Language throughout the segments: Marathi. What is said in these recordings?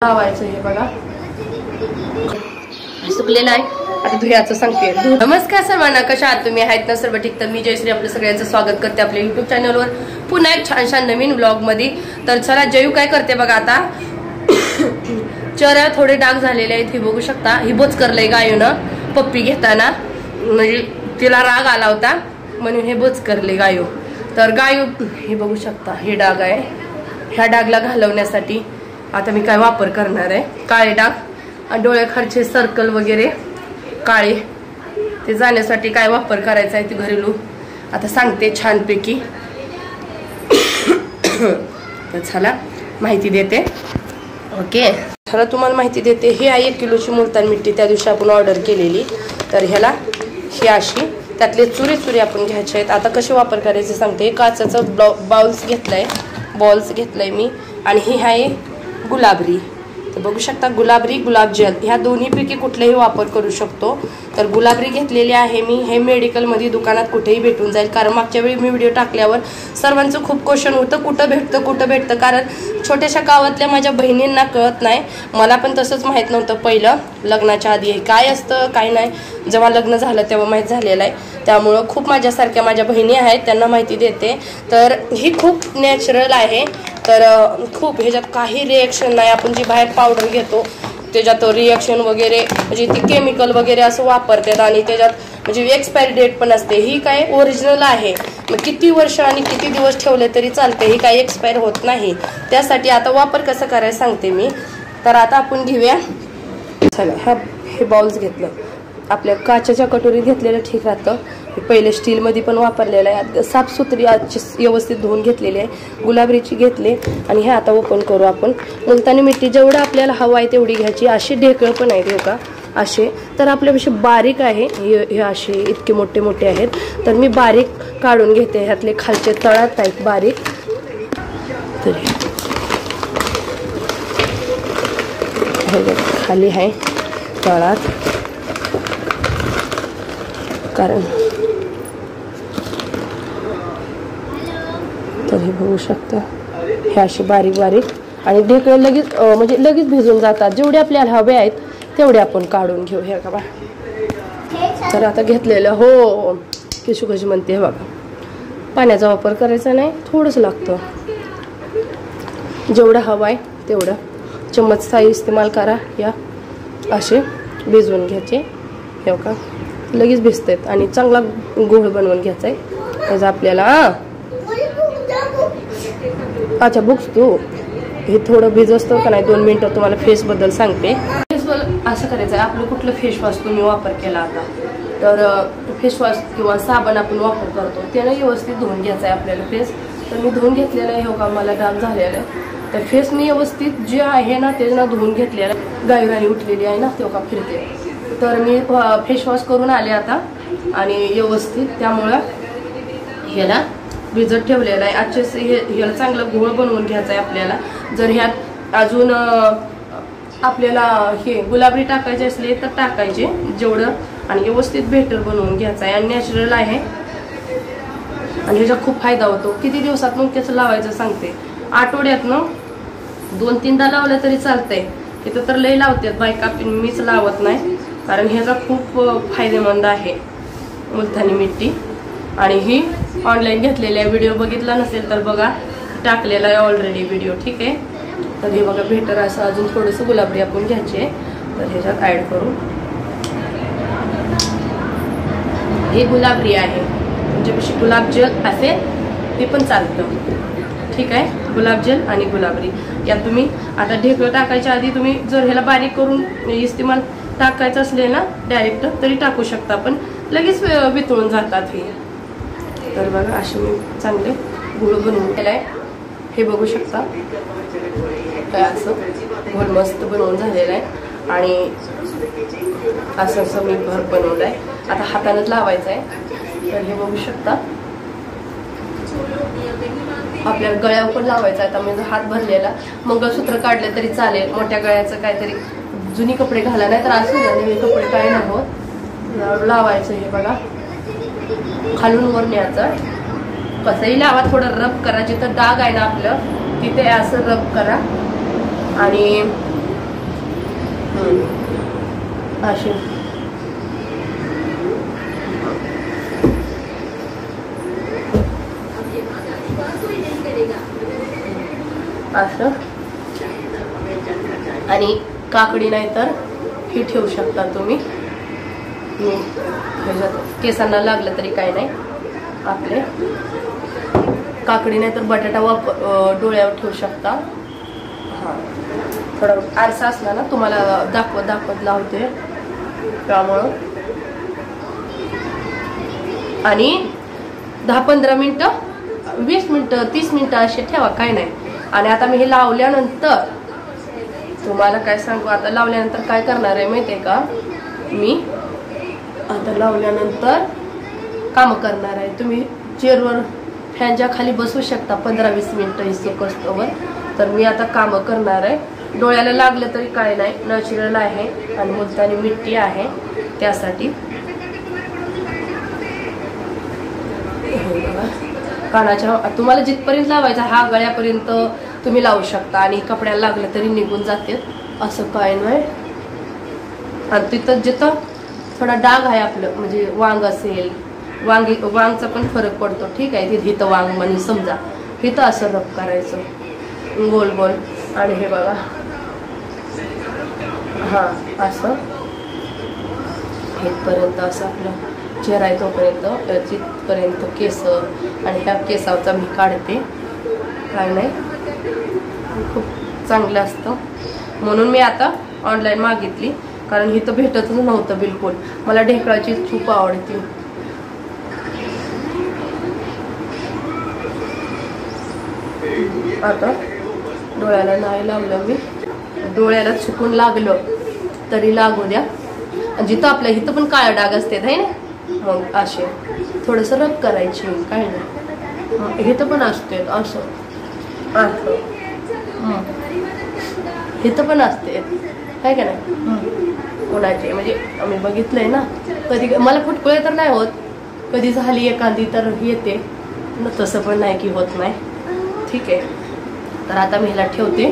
लावायचं हे बघा सुकलेलं आहे. आता धुयाचं सांगते. नमस्कार सर्वांना, कशा आहात तुम्ही? आहेत ना सर्व ठीक? तर मी जयश्री आपलं सगळ्यांचं स्वागत करते आपल्या युट्यूब चॅनलवर पुन्हा एक छान नवीन ब्लॉग मध्ये. तर चला जयू काय करते बघा. आता चेहऱ्यावर थोडे डाग झालेले आहेत, हे बघू शकता. ही बोच करलंय गायूनं पप्पी घेताना, म्हणजे तिला राग आला होता म्हणून हे बोच करले गायू. तर गायू हे बघू शकता, हे डाग आहे. ह्या डागला घालवण्यासाठी आता मी काय वापर करणार आहे, काळे डाग डोळ्याखालचे सर्कल वगैरे काळे ते जाण्यासाठी काय वापर करायचा आहे ते घरेलू आता सांगते छानपैकी. तर चला माहिती देते. ओके, चला तुम्हाला माहिती देते. हे आहे 1 किलोची मुलतान मिट्टी, त्या दिवशी आपण ऑर्डर केलेली. तर ह्याला ही अशी त्यातले चुरे आपण घ्यायचे आहेत. आता कसे वापर करायचे सांगते. काचाचं बॉल्स घेतलाय मी. आणि ही आहे गुलाबरी. तर बघू शकता गुलाबरी, गुलाब जल ह्या दोन्हीपैकी कुठलेही वापर करू शकतो. तर गुलाबरी घेतलेली आहे मी. हे मेडिकलमध्ये दुकानात कुठेही भेटून जाईल, कारण मागच्या वेळी मी व्हिडिओ टाकल्यावर सर्वांचं खूप क्वेश्चन होतं कुठं भेटतं. कारण छोट्याशा गावातल्या माझ्या बहिणींना कळत नाही, मला पण तसंच माहीत नव्हतं पहिलं लग्नाच्या आधी काय असतं काय नाही. जेव्हा लग्न झालं तेव्हा माहीत झालेलं आहे. त्यामुळं खूप माझ्यासारख्या माझ्या बहिणी आहेत त्यांना माहिती देते. तर ही खूप नॅचरल आहे. तर खूप ह्याच्यात काही रिॲक्शन नाही. आपण जी बाहेर पावडर घेतो त्याच्यात रिॲक्शन वगैरे म्हणजे ती केमिकल वगैरे असं वापरतात आणि त्याच्यात म्हणजे एक्सपायरी डेट पण असते. ही काय ओरिजिनल आहे, मग किती वर्ष आणि किती दिवस ठेवले तरी चालते. ही काही एक्सपायर होत नाही. त्यासाठी आता वापर कसं करायचं सांगते मी. तर आता आपण घेऊया. चला हे बाउल्स घेतलं, आपल्या काचेच्या कटोरीत घेतलेलं ठीक राहतं. पहिले स्टीलमध्ये पण वापरलेलं आहे. साफसुथरी व्यवस्थित धुवून घेतलेली आहे. गुलाबरीची घेतले आणि हे आता ओपन करू आपण. मुलतानी मिट्टी जेवढं आपल्याला हवं आहे तेवढी घ्यायची. असे ढेकळं पण आहेत हो का असे. तर आपल्यापेक्षा बारीक आहे हे असे इतके मोठे आहेत. तर मी बारीक काढून घेते. ह्यातले खालचे तळात आहेत बारीक. तर खाली आहे तळात, कारण तर हे बघू शकता हे असे बारीक आणि ढेकळे लगेच म्हणजे लगेच भिजून जातात. जेवढे आपल्याला हवे आहेत तेवढे आपण काढून घेऊ. हे का बा. तर आता घेतलेलं हो किशू कशी म्हणते हे बघा. पाण्याचा वापर करायचा नाही, थोडंच लागतं. जेवढं हवं आहे तेवढं चम्मचचा इस्तेमाल करा. या असे भिजवून घ्यायचे. हे का लगेच भिजतात आणि चांगला गोळ बनवून घ्यायचा आहे त्याचा आपल्याला. अच्छा बुक्स तू हे थोडं भिज असतं का नाही. 2 मिनिटं तुम्हाला फेसबद्दल सांगते. असं करायचं आहे. आपलं कुठलं फेसवॉश तुम्ही वापर केला आता, तर फेसवॉश किंवा साबण आपण वापर करतो त्यानं व्यवस्थित धुवून घ्यायचं आहे आपल्याला फेस. तर मी धुवून घेतलेलं आहे. हो का मला डाग झालेलं आहे. तर फेस मी व्यवस्थित जे आहे ना त्यानं धुवून घेतलेलं आहे. गाई उठलेली आहे ना तेव्हा फिरते. तर मी फेसवॉश करून आले आता आणि व्यवस्थित. त्यामुळं ह्याला भिजत ठेवलेला आहे. आजचे ह्याला चांगलं घोळ बनवून घ्यायचा आहे आपल्याला. जर ह्यात अजून आपल्याला हे गुलाबरी टाकायचे असले तर टाकायचे जेवढं, आणि व्यवस्थित बेटर बनवून घ्यायचं आहे. आणि नॅचरल आहे आणि ह्याचा खूप फायदा होतो. किती दिवसात मग त्याचं लावायचं सांगते. आठवड्यातनं 2-3दा लावलं तरी चालतंय. तिथं तर लय लावतात बायका, मीच लावत नाही, कारण ह्याचा खूप फायदेमंद आहे मुलतानी मिट्टी. आणि ही ऑनलाईन घेतलेली आहे. व्हिडिओ बघितला नसेल तर बघा, टाकलेला आहे ऑलरेडी व्हिडिओ. ठीक आहे. तर हे बघा बेटर असं अजून थोडंसं गुलाबरी आपण घ्यायचे. तर ह्याच्यात ॲड करू. हे गुलाबरी आहे, म्हणजे कशी गुलाब जल असेल ते पण चालतं. ठीक आहे. गुलाबजल आणि गुलाबरी यात तुम्ही आता ढेकळं टाकायच्या आधी तुम्ही जर ह्याला बारीक करून इस्तेमाल टाकायचं असले ना डायरेक्ट तरी टाकू शकता, पण लगेच वितळून जातात हे. तर बघा असे मी चांगले गुळ बनवून केलाय. हे बघू शकता काय असं घोळ मस्त बनवून झालेला आहे. आणि असं मी भर बनवलं आहे. आता हातानंच लावायचं आहे. तर हे बघू शकता आपल्याला गळ्यावर पण लावायचं आहे. आता माझा हात भरलेला, मंगळसूत्र काढले तरी चालेल. मोठ्या गळ्याचं काहीतरी जुनी कपडे घाला, नाही तर असं झाले कपडे काय नव्हत लावायचं. हे बघा खालून वर न्यायचं. कसंही लावा, थोडं रब करा. जिथं डाग आहे ना आपलं तिथे असं रब करा आणि अशी असं. आणि काकडी नाही तर ही ठेवू शकता तुम्ही. केसांना लागलं तरी काही नाही. आपले काकडी नाही तर बटाटा डोळ्यावर ठेवू शकता. हां, थोडा आरसा असला ना तुम्हाला दाखवत लावते त्यामुळं. आणि 10-15 मिनिटं, 20 मिनिटं, 30 मिनिटं असे ठेवा, काय नाही. आणि आता मी हे लावल्यानंतर तुम्हाला काय सांगू, आता लावल्यानंतर काय करणार आहे माहितीये का, मी आता लावल्यानंतर काम करणार आहे. तुम्ही चेअरवर फॅनच्या खाली बसू शकता 15-20 मिनिटं हिस्सोवर. तर मी आता कामं करणार आहे. डोळ्याला लागलं तरी काय नाही, नॅचरल आहे आणि मुलतानी मिट्टी आहे त्यासाठी. कानाच्या तुम्हाला जिथपर्यंत लावायचा हा गळ्यापर्यंत तुम्ही लावू शकता आणि कपड्याला लागलं तरी निघून जाते, असं काय नाही. आणि तिथं जिथं थोडा डाग आहे आपलं, म्हणजे वांग असेल, वांगचा पण फरक पडतो, ठीक आहे. तिथे इथं वांग म्हणून समजा, इथं असं रब करायचं गोल गोल. आणि हे बघा, हां असं इथपर्यंत असं आपलं चेहरा आहे तोपर्यंत, जिथपर्यंत केस. आणि ह्या केसाचा मी काढते, काय नाही, खूप चांगलं असतं. म्हणून मी आता ऑनलाईन मागितली, कारण इथं भेटतच नव्हतं बिलकुल. मला ढेकळाची खूप आवडते. आता डोळ्याला नाही लावलं मी, डोळ्याला चुकून लागलं तरी लागू द्या. जिथं आपल्या इथं पण काळा डाग असते है ना, मग असे थोडंसं रब करायचे, काय नाही. इथं पण असते असं असं, इथं पण असते, काय का नाही. कोणाचे म्हणजे आम्ही बघितलंय ना, कधी मला फुटकुळे तर नाही होत, कधी झाली एखादी तर येते, तसं पण नाही की होत नाही, ठीक आहे. तर आता मी ह्याला ठेवते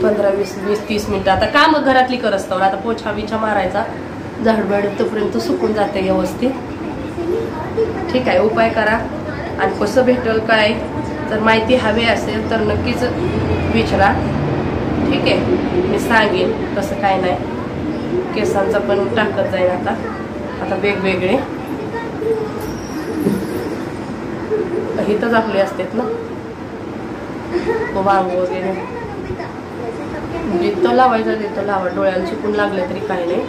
15-20-30 मिनिटं. आता काम घरातली करत असतो, आता पोछा बिछा मारायचा, झाडबड तोपर्यंत सुकून जाते व्यवस्थित, ठीक आहे. उपाय करा. आणि कसं भेटेल काय तर माहिती हवी असेल तर नक्कीच विचारा, ठीक आहे. मी सांगेन तसं काय नाही. केसांचा पण टाकत जाईल आता वेगवेगळे. इथंच आपले असतात ना वांग वगैरे, जिथं लावायचं तिथं लावा. डोळ्याला चुकून लागले तरी काही नाही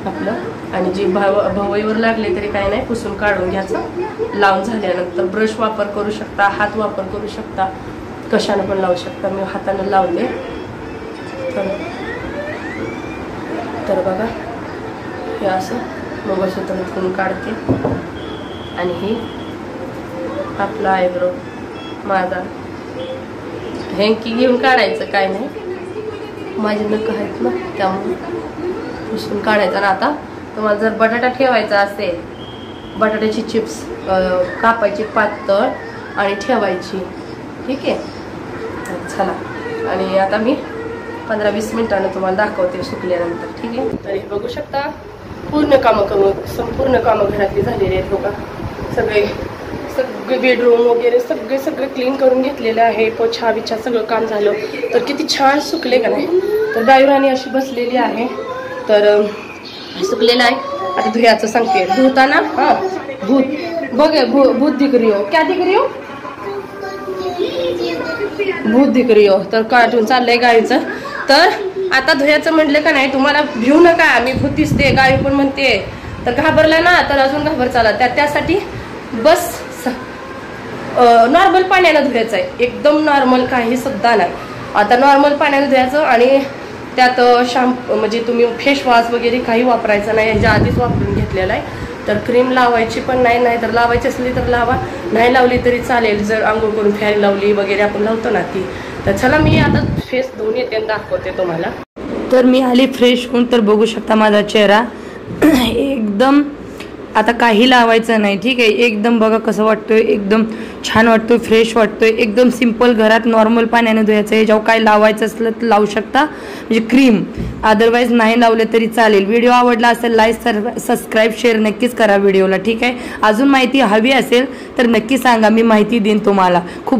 आपलं. आणि जे भवईवर लागले तरी काही नाही, पुसून काढून घ्यायचं. लावून झाल्यानंतर ब्रश वापर करू शकता, हात वापर करू शकता, कशाने पण लावू शकता. मी हाताने लावते. तर बघा हे असं मंगळसूत्र काढते. आणि हे आपला आयब्रो माझा हेंकी घेऊन काढायचं, काय नाही. माझे नख आहेत ना त्यामुळे पुसून काढायचं. ना आता तुम्हाला जर बटाटा ठेवायचा असेल, बटाट्याची चिप्स कापायची पातळ आणि ठेवायची, ठीक आहे. चला, आणि आता मी 15-20 मिनिटांनी तुम्हाला दाखवते सुकल्यानंतर, ठीक आहे. तर हे बघू शकता पूर्ण कामं करून, संपूर्ण कामं घरातली झालेली आहेत बघा. सगळे बेडरूम वगैरे सगळे क्लीन करून घेतलेलं आहे. पोछा बिछा सगळं काम झालं. तर किती छान सुकले का नाही. तर गायराणी अशी बसलेली आहे, तर सुकलेलं आहे. आता धुयाचं सांगते. धुताना हा भूत दिख रही हो, क्या दिख रही हो, भूत दिख रही हो. तर कार्टून चाललंय गायीचं. तर आता धुयाचं म्हटलं का नाही, तुम्हाला भिऊ नका, मी भूत दिसते गायी पण म्हणते, तर घाबरला ना तर अजून घाबर चाला. त्यासाठी बस नॉर्मल पाण्यानं धुवायचं आहे, एकदम नॉर्मल, काही सुद्धा नाही. आता नॉर्मल पाण्यानं धुवायचं आणि त्यात म्हणजे तुम्ही फेस वॉश वगैरे काही वापरायचं नाही, याच्या आधीच वापरून घेतलेला आहे. तर क्रीम लावायची पण नाही, तर लावायची असली तर लावा, नाही लावली तरी चालेल. जर आंघोळ करून फॅन लावली वगैरे आपण लावतो ना ती. तर चला मी आता फेस धुवून येते दाखवते तुम्हाला. तर मी आली फ्रेश होऊन. तर बघू शकता माझा चेहरा एकदम आता काही लावायचं नाही, ठीक आहे. एकदम बघा कसं वाटतोय, एकदम छान वाटतोय, फ्रेश वाटतोय. एकदम सिंपल घरात नॉर्मल पाण्याने धुवायचं आहे. जेव्हा काय लावायचं असलं तर लावू शकता, म्हणजे क्रीम. अदरवाईज नाही लावले तरी चालेल. व्हिडिओ आवडला असेल लाईक सबस्क्राईब शेअर नक्कीच करा व्हिडिओला, ठीक आहे. अजून माहिती हवी असेल तर नक्की सांगा, मी माहिती देईन तुम्हाला. खूप